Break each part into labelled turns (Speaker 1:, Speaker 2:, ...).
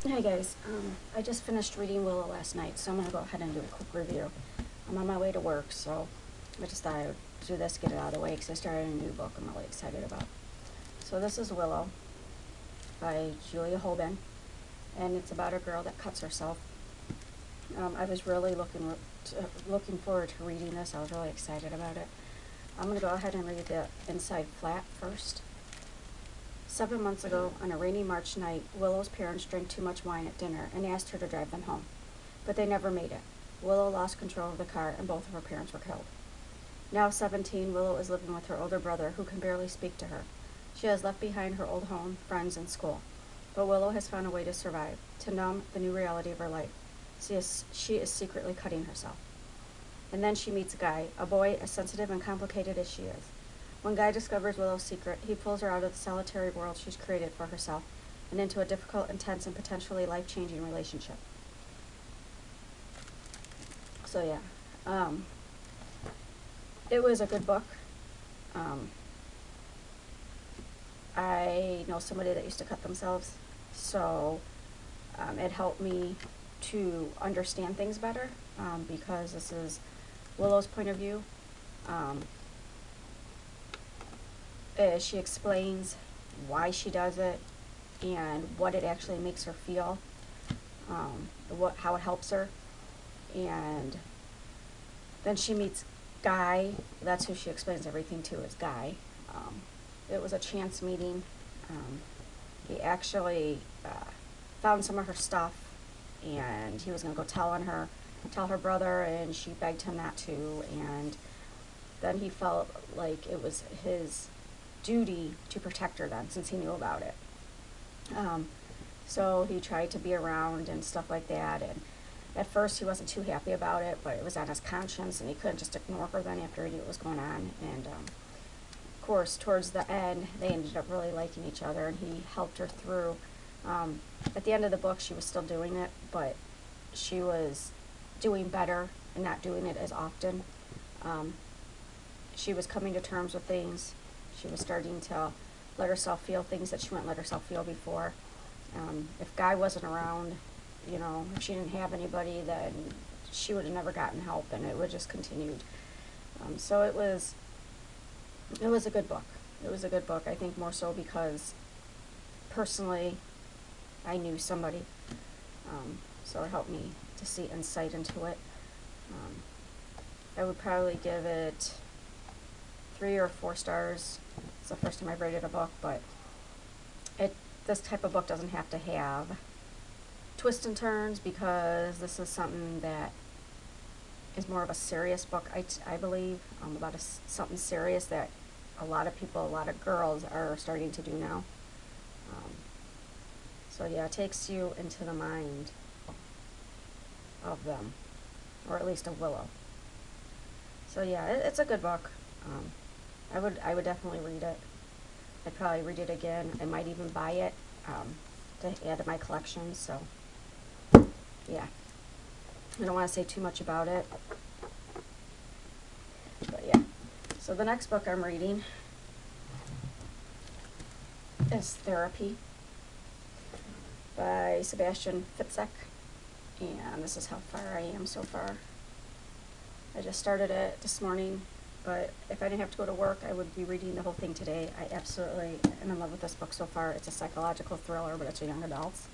Speaker 1: Hey guys, I just finished reading Willow last night, so I'm going to go ahead and do a quick review. I'm on my way to work, so I just thought I would do this, get it out of the way, because I started a new book I'm really excited about. So this is Willow by Julia Hoban, and it's about a girl that cuts herself. I was really looking forward to reading this. I was really excited about it. I'm going to go ahead and read the inside flat first. 7 months ago, on a rainy March night, Willow's parents drank too much wine at dinner and asked her to drive them home. But they never made it. Willow lost control of the car and both of her parents were killed. Now 17, Willow is living with her older brother who can barely speak to her. She has left behind her old home, friends, and school. But Willow has found a way to survive, to numb the new reality of her life. She is secretly cutting herself. And then she meets Guy, a boy as sensitive and complicated as she is. When Guy discovers Willow's secret, he pulls her out of the solitary world she's created for herself and into a difficult, intense, and potentially life-changing relationship. So yeah, it was a good book. I know somebody that used to cut themselves, so it helped me to understand things better because this is Willow's point of view. She explains why she does it and what it actually makes her feel, how it helps her. And then she meets Guy. That's who she explains everything to, is Guy. It was a chance meeting. He actually found some of her stuff, and he was going to go tell her brother, and she begged him not to. And then he felt like it was his duty to protect her then, since he knew about it. So he tried to be around and stuff like that, and at first he wasn't too happy about it, but it was on his conscience, and he couldn't just ignore her then after he knew what was going on. And of course, towards the end, they ended up really liking each other, and he helped her through. At the end of the book, she was still doing it, but she was doing better and not doing it as often. She was coming to terms with things. She was starting to let herself feel things that she wouldn't let herself feel before. If Guy wasn't around, if she didn't have anybody, then she would have never gotten help, and it would just continued. So it was a good book. It was a good book, I think more so because personally I knew somebody, so it helped me to see insight into it. I would probably give it 3 or 4 stars. It's the first time I've rated a book, but this type of book doesn't have to have twists and turns, because this is something that is more of a serious book, I believe, about something serious that a lot of girls are starting to do now. So yeah, it takes you into the mind of them, or at least of Willow. So yeah, it's a good book. I would definitely read it. I'd probably read it again. I might even buy it to add to my collection. So yeah, I don't want to say too much about it, but yeah. So the next book I'm reading is Therapy by Sebastian Fitzek, and this is how far I am so far. I just started it this morning, but if I didn't have to go to work, I would be reading the whole thing today. I absolutely am in love with this book so far. It's a psychological thriller, but it's a young adult's,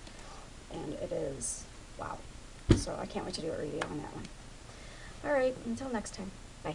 Speaker 1: and it is, wow. So I can't wait to do a review on that one. Alright, until next time. Bye.